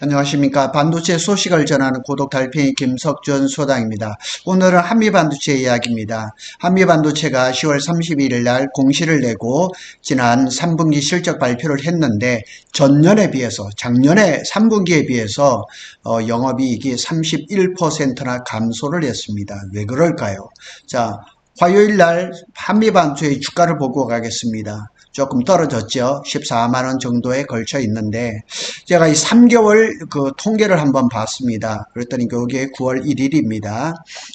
안녕하십니까. 반도체 소식을 전하는 구독 달팽이 김석준 소장입니다. 오늘은 한미반도체 이야기입니다. 한미반도체가 10월 31일 날 공시를 내고 지난 3분기 실적 발표를 했는데 전년에 비해서 작년에 3분기에 비해서 영업이익이 31%나 감소를 했습니다. 왜 그럴까요? 자, 화요일 날 한미반도체의 주가를 보고 가겠습니다. 조금 떨어졌죠. 14만 원 정도에 걸쳐 있는데 제가 이 3개월 그 통계를 한번 봤습니다. 그랬더니 그게 9월 1일입니다.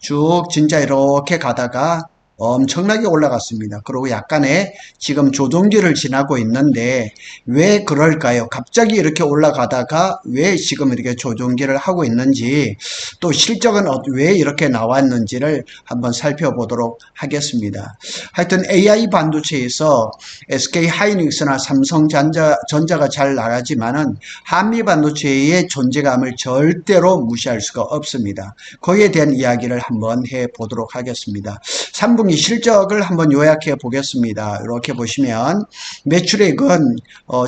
쭉 진짜 이렇게 가다가 엄청나게 올라갔습니다. 그리고 약간의 지금 조정기를 지나고 있는데 왜 그럴까요? 갑자기 이렇게 올라가다가 왜 지금 이렇게 조정기를 하고 있는지 또 실적은 왜 이렇게 나왔는지를 한번 살펴보도록 하겠습니다. 하여튼 AI 반도체에서 SK 하이닉스나 삼성전자가 잘 나가지만은 한미 반도체의 존재감을 절대로 무시할 수가 없습니다. 거기에 대한 이야기를 한번 해보도록 하겠습니다. 3분기 실적을 한번 요약해 보겠습니다. 이렇게 보시면 매출액은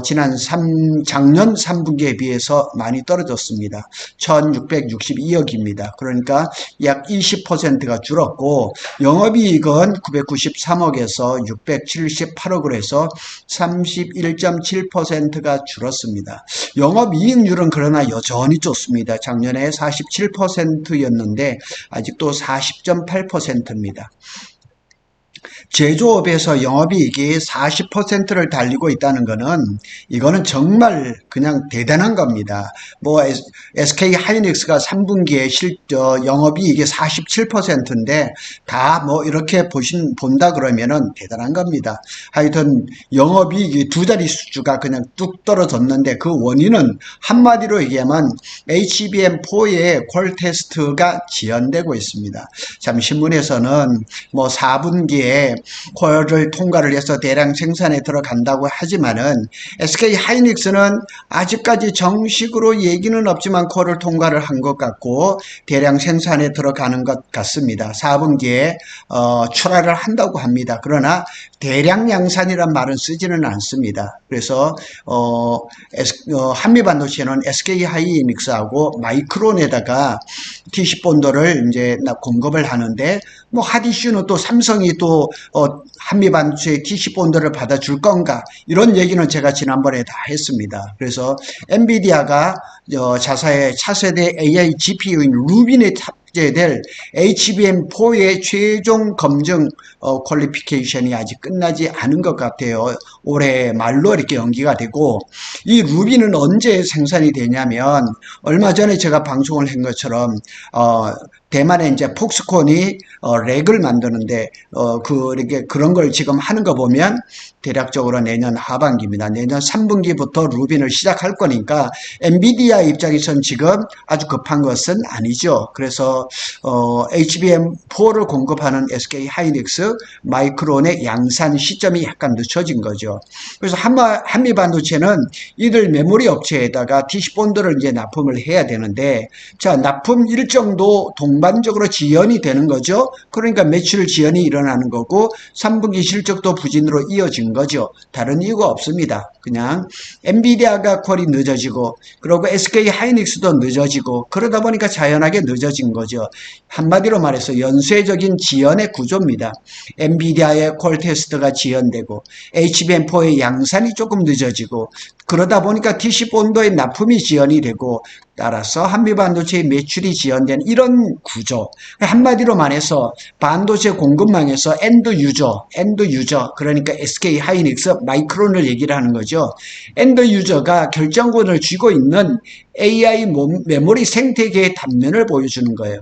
작년 3분기에 비해서 많이 떨어졌습니다. 1662억입니다. 그러니까 약 20%가 줄었고 영업이익은 993억에서 678억으로 해서 31.7%가 줄었습니다. 영업이익률은 그러나 여전히 좋습니다. 작년에 47%였는데 아직도 40.8%입니다. 제조업에서 영업이익이 40%를 달리고 있다는 것은 이거는 정말 그냥 대단한 겁니다. 뭐 SK 하이닉스가 3분기에 영업이익이 47%인데 다 뭐 이렇게 본다 그러면은 대단한 겁니다. 하여튼 영업이익이 두 자릿수가 그냥 뚝 떨어졌는데 그 원인은 한마디로 얘기하면 HBM4의 퀄 테스트가 지연되고 있습니다. 참 신문에서는 뭐 4분기에 퀄을 통과를 해서 대량 생산에 들어간다고 하지만은 SK 하이닉스는 아직까지 정식으로 얘기는 없지만 퀄을 통과를 한 것 같고 대량 생산에 들어가는 것 같습니다. 4분기에 출하를 한다고 합니다. 그러나 대량 양산이란 말은 쓰지는 않습니다. 그래서 한미반도체는 SK 하이닉스하고 마이크론에다가 TC 본드를 이제 공급을 하는데 뭐 핫이슈는 또 삼성이 또 한미반도체 TC 본드를 받아줄 건가 이런 얘기는 제가 지난번에 다 했습니다. 그래서 엔비디아가 자사의 차세대 AI GPU인 루빈에 탑재될 HBM4의 최종 검증 퀄리피케이션이 아직 끝나지 않은 것 같아요. 올해 말로 이렇게 연기가 되고 이 루비는 언제 생산이 되냐면 얼마 전에 제가 방송을 한 것처럼 대만에 이제 폭스콘이 렉을 만드는데 이렇게 그런 걸 지금 하는 거 보면 대략적으로 내년 하반기입니다. 내년 3분기부터 루빈을 시작할 거니까 엔비디아 입장에선 지금 아주 급한 것은 아니죠. 그래서 HBM4를 공급하는 SK 하이닉스, 마이크론의 양산 시점이 약간 늦춰진 거죠. 그래서 한미 반도체는 이들 메모리 업체에다가 TC 본드를 이제 납품을 해야 되는데 자, 납품 일정도 동반적으로 지연이 되는 거죠. 그러니까 매출 지연이 일어나는 거고 3분기 실적도 부진으로 이어진 거죠. 다른 이유가 없습니다. 그냥 엔비디아가 퀄이 늦어지고 그리고 SK 하이닉스도 늦어지고 그러다 보니까 자연하게 늦어진 거죠. 한마디로 말해서 연쇄적인 지연의 구조입니다. 엔비디아의 퀄 테스트가 지연되고 HBM4의 양산이 조금 늦어지고 그러다 보니까 TC 본드의 납품이 지연이 되고 따라서 한미반도체의 매출이 지연된 이런 구조. 한마디로 말해서 반도체 공급망에서 엔드 유저 그러니까 SK 하이닉스 마이크론을 얘기를 하는 거죠. 엔드 유저가 결정권을 쥐고 있는 AI 메모리 생태계의 단면을 보여주는 거예요.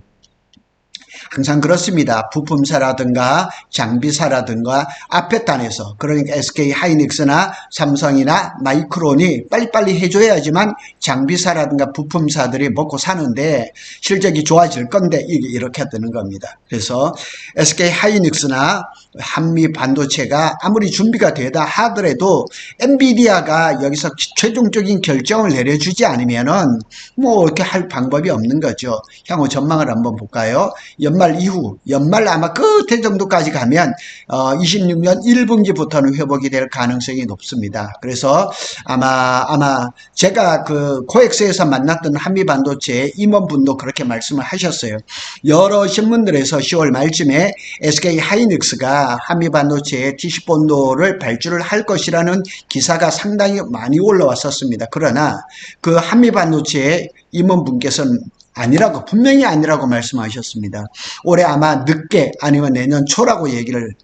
항상 그렇습니다. 부품사라든가 장비사라든가 앞에 단에서 그러니까 SK 하이닉스나 삼성이나 마이크론이 빨리빨리 해줘야지만 장비사라든가 부품사들이 먹고 사는데 실적이 좋아질 건데 이렇게 되는 겁니다. 그래서 SK 하이닉스나 한미 반도체가 아무리 준비가 되다 하더라도 엔비디아가 여기서 최종적인 결정을 내려주지 않으면은 뭐 이렇게 할 방법이 없는 거죠. 향후 전망을 한번 볼까요? 연말 이후, 연말 아마 끝에 정도까지 가면 26년 1분기부터는 회복이 될 가능성이 높습니다. 그래서 아마 제가 그 코엑스에서 만났던 한미반도체 임원분도 그렇게 말씀을 하셨어요. 여러 신문들에서 10월 말쯤에 SK 하이닉스가 한미반도체의 TC본도를 발주를 할 것이라는 기사가 상당히 많이 올라왔었습니다. 그러나 그 한미반도체의 임원분께서는 분명히 아니라고 말씀하셨습니다. 올해 아마 늦게 아니면 내년 초라고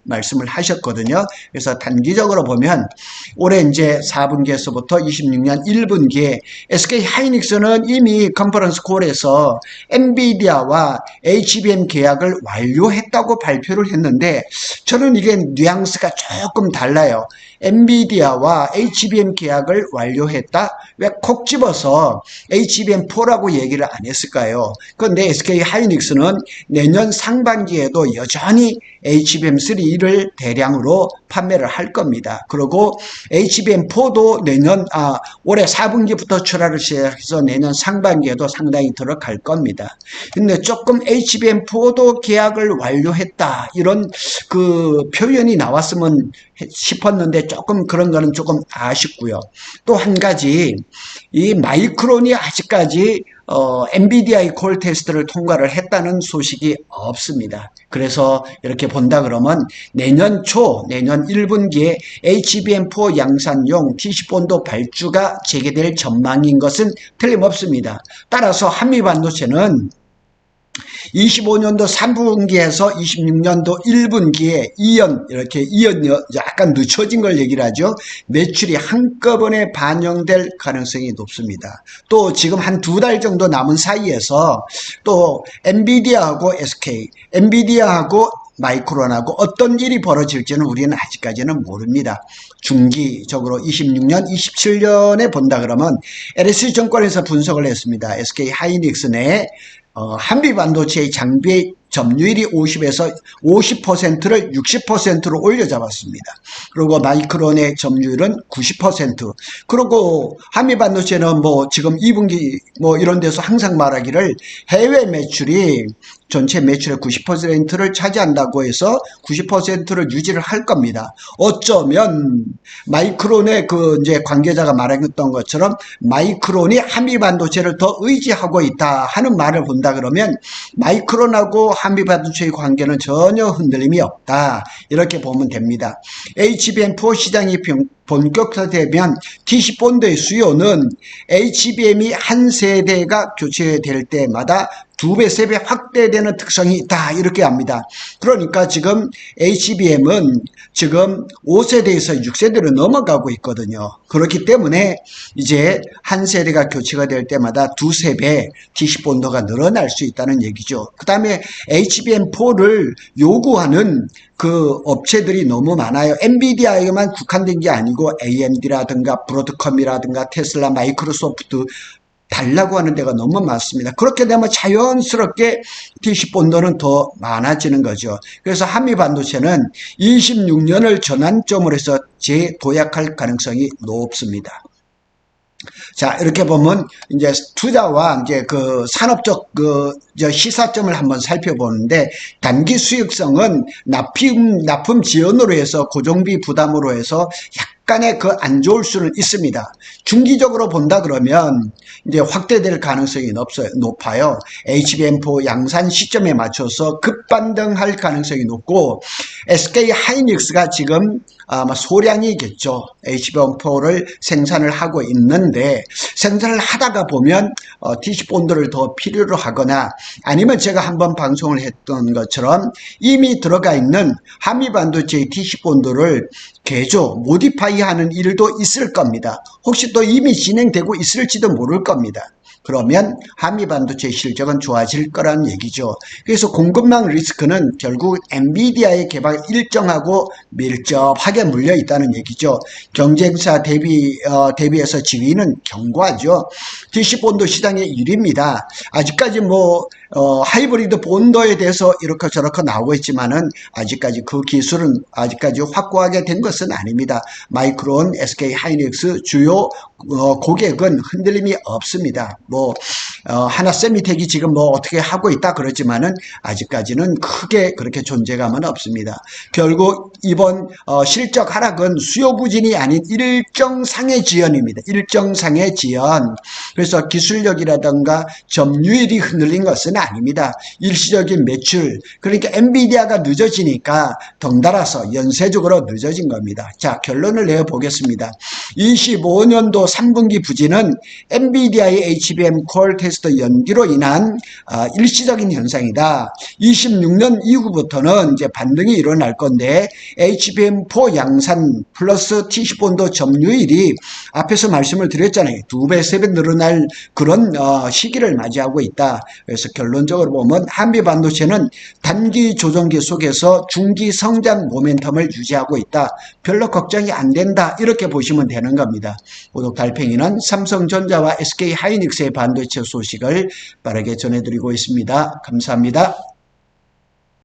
말씀을 하셨거든요. 그래서 단기적으로 보면 올해 이제 4분기에서부터 26년 1분기에 SK 하이닉스는 이미 컨퍼런스 콜에서 엔비디아와 HBM 계약을 완료했다고 발표를 했는데 저는 이게 뉘앙스가 조금 달라요. 엔비디아와 HBM 계약을 완료했다? 왜 콕 집어서 HBM4라고 얘기를 안 했을까요? 그런데 SK 하이닉스는 내년 상반기에도 여전히 HBM3를 대량으로 판매를 할 겁니다. 그리고 HBM4도 올해 4분기부터 출하를 시작해서 내년 상반기에도 상당히 들어갈 겁니다. 근데 조금 HBM4도 계약을 완료했다 이런 그 표현이 나왔으면 싶었는데 조금 그런 거는 조금 아쉽고요. 또 한 가지 이 마이크론이 아직까지 엔비디아의 콜 테스트를 통과를 했다는 소식이 없습니다. 그래서 이렇게 본다 그러면 내년 1분기에 HBM4 양산용 TC본도 발주가 재개될 전망인 것은 틀림없습니다. 따라서 한미반도체는 25년도 3분기에서 26년도 1분기에 이렇게 약간 늦춰진 걸 얘기를 하죠. 매출이 한꺼번에 반영될 가능성이 높습니다. 또 지금 한 2달 정도 남은 사이에서 또 엔비디아하고 SK, 엔비디아하고 마이크론하고 어떤 일이 벌어질지는 우리는 아직까지는 모릅니다. 중기적으로 26년, 27년에 본다 그러면 LS증권에서 분석을 했습니다. SK 하이닉스 내 한미반도체의 장비 점유율이 50에서 50%를 60%로 올려 잡았습니다. 그리고 마이크론의 점유율은 90%. 그리고 한미반도체는 지금 2분기 이런 데서 항상 말하기를 해외 매출이 전체 매출의 90%를 차지한다고 해서 90%를 유지를 할 겁니다. 어쩌면 마이크론의 이제 관계자가 말했던 것처럼 마이크론이 한미반도체를 더 의지하고 있다 하는 말을 본다 그러면 마이크론하고 한미반도체의 관계는 전혀 흔들림이 없다. 이렇게 보면 됩니다. HBM4 시장이 본격화되면 TC본드의 수요는 HBM이 한 세대가 교체될 때마다 2배, 3배 확대되는 특성이 있다. 이렇게 합니다. 그러니까 지금 HBM은 지금 5세대에서 6세대로 넘어가고 있거든요. 그렇기 때문에 이제 한 세대가 교체가 될 때마다 2, 3배 TC본도가 늘어날 수 있다는 얘기죠. 그 다음에 HBM4를 요구하는 그 업체들이 너무 많아요. 엔비디아에만 국한된 게 아니고 AMD라든가 브로드컴이라든가 테슬라, 마이크로소프트 달라고 하는 데가 너무 많습니다. 그렇게 되면 자연스럽게 TC본도는 더 많아지는 거죠. 그래서 한미반도체는 26년을 전환점으로 해서 재도약할 가능성이 높습니다. 자, 이렇게 보면 이제 투자와 이제 그 산업적 시사점을 한번 살펴보는데 단기 수익성은 납품 지연으로 해서 고정비 부담으로 해서 약간의 안 좋을 수는 있습니다. 중기적으로 본다 그러면 이제 확대될 가능성이 높아요. HBM4 양산 시점에 맞춰서 급반등할 가능성이 높고 SK 하이닉스가 지금 아마 소량이겠죠. HBM4를 생산을 하고 있는데 생산을 하다가 보면 TC본드를 더 필요로 하거나 아니면 제가 한번 방송을 했던 것처럼 이미 들어가 있는 한미반도체의 TC본드를 개조, 모디파이 하는 일도 있을 겁니다. 혹시 또 이미 진행되고 있을지도 모를 겁니다. 그러면 한미반도체의 실적은 좋아질 거라는 얘기죠. 그래서 공급망 리스크는 결국 엔비디아의 개발 일정하고 밀접하게 물려 있다는 얘기죠. 경쟁사 대비해서 지위는 견고하죠. TC본도 시장의 1위입니다. 아직까지 하이브리드 본도에 대해서 이렇게 저렇게 나오고 있지만은 아직까지 그 기술은 아직까지 확고하게 된 것은 아닙니다. 마이크론, SK 하이닉스 주요 고객은 흔들림이 없습니다. 또 하나 세미텍이 지금 뭐 어떻게 하고 있다 그러지만은 아직까지는 크게 그렇게 존재감은 없습니다. 결국 이번 실적 하락은 수요 부진이 아닌 일정상의 지연입니다. 일정상의 지연. 그래서 기술력이라든가 점유율이 흔들린 것은 아닙니다. 일시적인 매출, 그러니까 엔비디아가 늦어지니까 덩달아서 연쇄적으로 늦어진 겁니다. 자, 결론을 내어보겠습니다. 25년도 3분기 부진은 엔비디아의 HBM 콜 테스트 연기로 인한 일시적인 현상이다. 26년 이후부터는 이제 반등이 일어날 건데 HBM4 양산 플러스 T10본도 점유율이 앞에서 말씀을 드렸잖아요. 2배, 3배 늘어날 그런 시기를 맞이하고 있다. 그래서 결론적으로 보면 한미 반도체는 단기 조정기 속에서 중기 성장 모멘텀을 유지하고 있다. 별로 걱정이 안 된다. 이렇게 보시면 되는 겁니다. 구독 달팽이는 삼성전자와 SK 하이닉스의 반도체 소식을 빠르게 전해드리고 있습니다. 감사합니다.